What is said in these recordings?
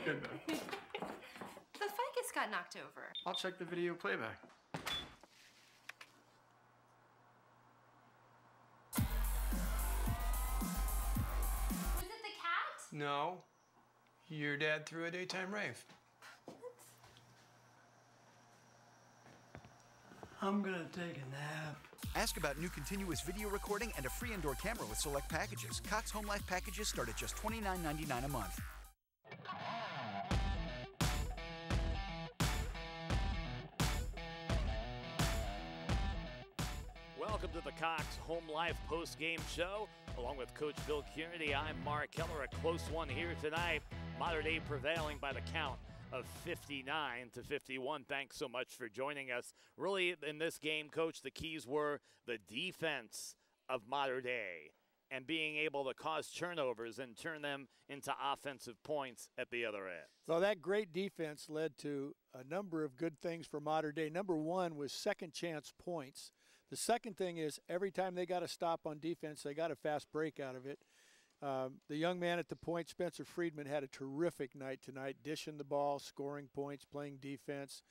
Good man. The ficus got knocked over. I'll check the video playback. Was it the cat? No. Your dad threw a daytime rave. I'm gonna take a nap. Ask about new continuous video recording and a free indoor camera with select packages. Cox Homelife packages start at just $29.99 a month. Welcome to the Cox Homelife post-game show. Along with Coach Bill Kearney, I'm Mark Keller. A close one here tonight. Mater Dei prevailing by the count of 59-51. Thanks so much for joining us. Really, in this game, Coach, the keys were the defense of Mater Dei and being able to cause turnovers and turn them into offensive points at the other end. Well, that great defense led to a number of good things for Mater Dei. Number one was second chance points. The second thing is every time they got a stop on defense, they got a fast break out of it. The young man at the point, Spencer Friedman, had a terrific night tonight, dishing the ball, scoring points, playing defense.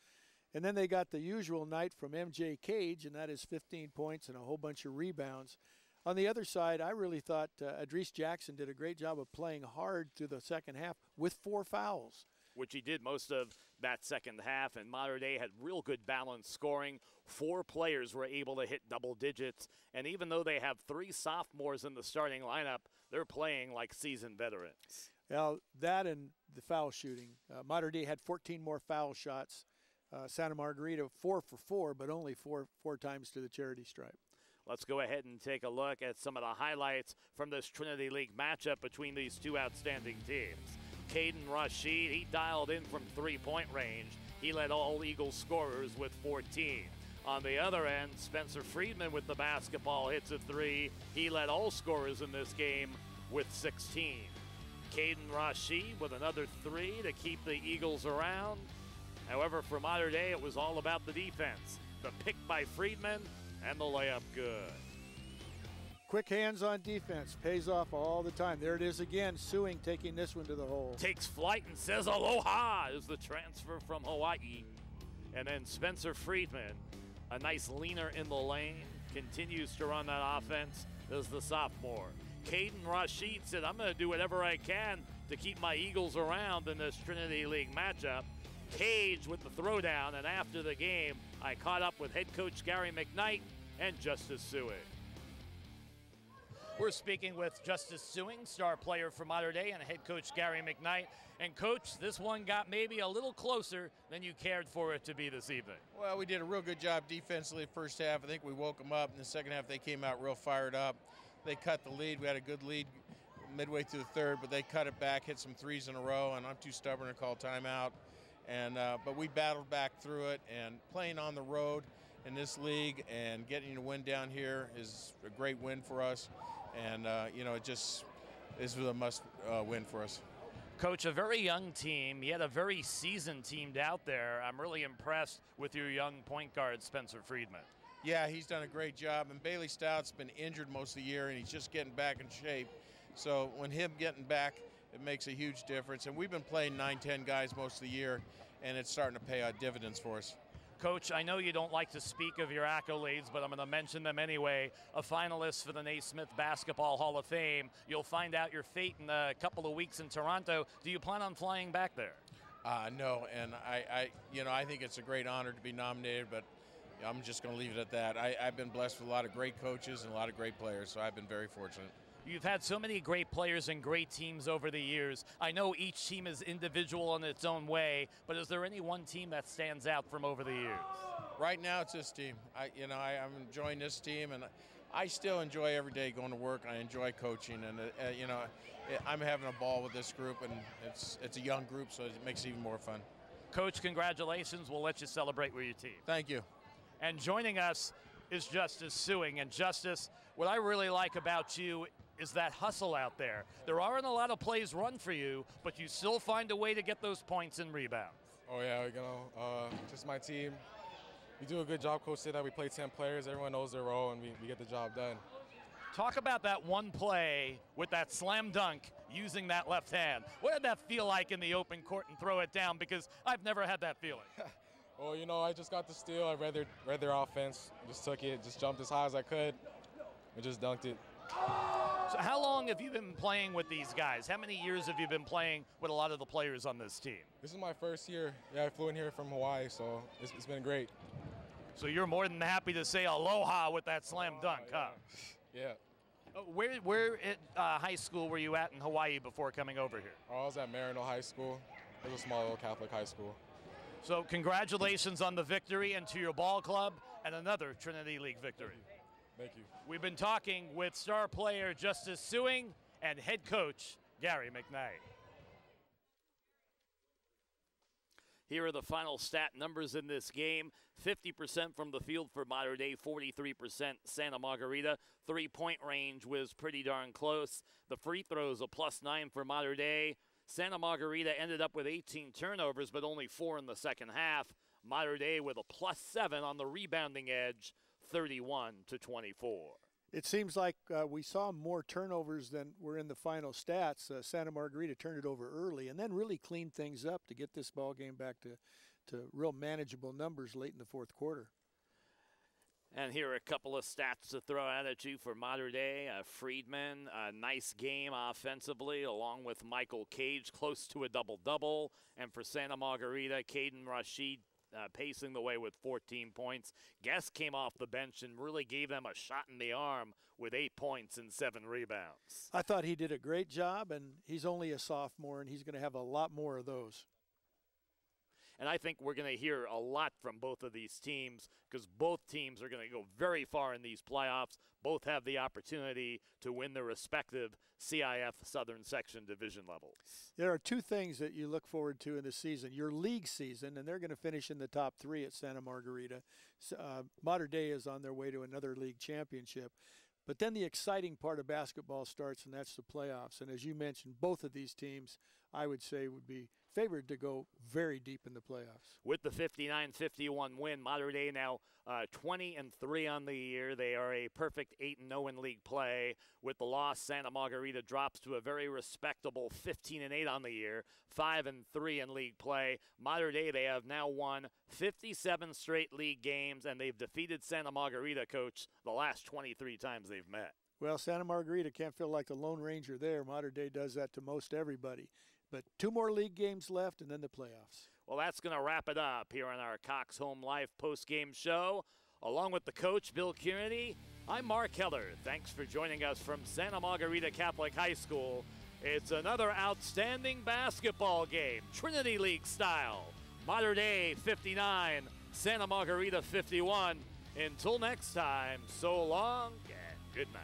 And then they got the usual night from MJ Cage, and that is 15 points and a whole bunch of rebounds. On the other side, I really thought Adrice Jackson did a great job of playing hard through the second half with 4 fouls. Which he did most of that second half, and Mater Dei had real good balance scoring. 4 players were able to hit double digits, and even though they have 3 sophomores in the starting lineup, they're playing like seasoned veterans. Well, that and the foul shooting. Mater Dei had 14 more foul shots. Santa Margarita 4 for 4, but only four times to the charity stripe. Let's go ahead and take a look at some of the highlights from this Trinity League matchup between these two outstanding teams. Caden Rashid, he dialed in from three-point range. He led all Eagles scorers with 14. On the other end, Spencer Friedman with the basketball hits a 3. He led all scorers in this game with 16. Caden Rashid with another 3 to keep the Eagles around. However, for Mater Dei, it was all about the defense. The pick by Friedman and the layup good. Quick hands on defense. Pays off all the time. There it is again. Suing taking this one to the hole. Takes flight and says aloha is the transfer from Hawaii. And then Spencer Friedman, a nice leaner in the lane, continues to run that offense as the sophomore. Caden Rashid said, I'm going to do whatever I can to keep my Eagles around in this Trinity League matchup. Cage with the throwdown, and after the game, I caught up with head coach Gary McKnight and Justice Suing. We're speaking with Justice Suing, star player for Mater Dei, and head coach Gary McKnight. And coach, this one got maybe a little closer than you cared for it to be this evening. Well, we did a real good job defensively first half. I think we woke them up. In the second half, they came out real fired up. They cut the lead. We had a good lead midway through the third, but they cut it back, hit some threes in a row, and I'm too stubborn to call timeout. And but we battled back through it, and playing on the road in this league and getting a win down here is a great win for us. And, it just this was a must win for us. Coach, a very young team, yet a very seasoned team out there. I'm really impressed with your young point guard, Spencer Friedman. Yeah, he's done a great job. And Bailey Stout's been injured most of the year, and he's just getting back in shape. So when him getting back, it makes a huge difference. And we've been playing 9-10 guys most of the year, and it's starting to pay dividends for us. Coach, I know you don't like to speak of your accolades, but I'm going to mention them anyway. A finalist for the Naismith Basketball Hall of Fame. You'll find out your fate in a couple of weeks in Toronto. Do you plan on flying back there? No, and I think it's a great honor to be nominated, but I'm just going to leave it at that. I've been blessed with a lot of great coaches and a lot of great players, so I've been very fortunate. You've had so many great players and great teams over the years. I know each team is individual in its own way, but is there any one team that stands out from over the years? Right now it's this team. I'm enjoying this team, and I still enjoy every day going to work. I enjoy coaching, and I'm having a ball with this group, and it's a young group, so it makes it even more fun. Coach, congratulations. We'll let you celebrate with your team. Thank you. And joining us is Justice Suing. And Justice, what I really like about you is that hustle out there. There aren't a lot of plays run for you, but you still find a way to get those points and rebounds. Oh yeah, just my team. We do a good job, Coach said that we play 10 players. Everyone knows their role, and we get the job done. Talk about that one play with that slam dunk using that left hand. What did that feel like in the open court and throw it down? Because I've never had that feeling. Well, you know, I just got the steal. I read their offense, just took it, just jumped as high as I could, and just dunked it. So how long have you been playing with these guys? How many years have you been playing with a lot of the players on this team? This is my first year. Yeah, I flew in here from Hawaii, so it's been great. So you're more than happy to say aloha with that slam dunk, huh? Yeah. Where at high school were you at in Hawaii before coming over here? I was at Marino High School. It was a small little Catholic high school. So congratulations on the victory and to your ball club and another Trinity League victory. Thank you. We've been talking with star player Justice Suing and head coach Gary McKnight. Here are the final stat numbers in this game. 50% from the field for Mater Dei, 43% Santa Margarita. 3-point range was pretty darn close. The free throws, a +9 for Mater Dei. Santa Margarita ended up with 18 turnovers, but only 4 in the second half. Mater Dei with a +7 on the rebounding edge, 31-24. It seems like we saw more turnovers than were in the final stats. Santa Margarita turned it over early and then really cleaned things up to get this ball game back to real manageable numbers late in the fourth quarter. And here are a couple of stats to throw out at you for Mater Dei. Friedman, a nice game offensively, along with Michael Cage, close to a double-double. And for Santa Margarita, Caden Rashid pacing the way with 14 points. Guest came off the bench and really gave them a shot in the arm with 8 points and 7 rebounds. I thought he did a great job, and he's only a sophomore, and he's going to have a lot more of those. And I think we're going to hear a lot from both of these teams because both teams are going to go very far in these playoffs. Both have the opportunity to win their respective CIF Southern Section division levels. There are two things that you look forward to in the season. Your league season, and they're going to finish in the top 3 at Santa Margarita. Mater Dei is on their way to another league championship. But then the exciting part of basketball starts, and that's the playoffs. And as you mentioned, both of these teams, I would say, would be favored to go very deep in the playoffs. With the 59-51 win, Mater Dei now 20-3 on the year. They are a perfect 8-0 in league play. With the loss, Santa Margarita drops to a very respectable 15-8 on the year, 5-3 in league play. Mater Dei, they have now won 57 straight league games, and they've defeated Santa Margarita, Coach, the last 23 times they've met. Well, Santa Margarita can't feel like the Lone Ranger there. Mater Dei does that to most everybody. But 2 more league games left and then the playoffs. Well, that's going to wrap it up here on our Cox Home Life post-game show. Along with the coach, Bill Kearney, I'm Mark Heller. Thanks for joining us from Santa Margarita Catholic High School. It's another outstanding basketball game, Trinity League style. Mater Dei 59, Santa Margarita 51. Until next time, so long and good night.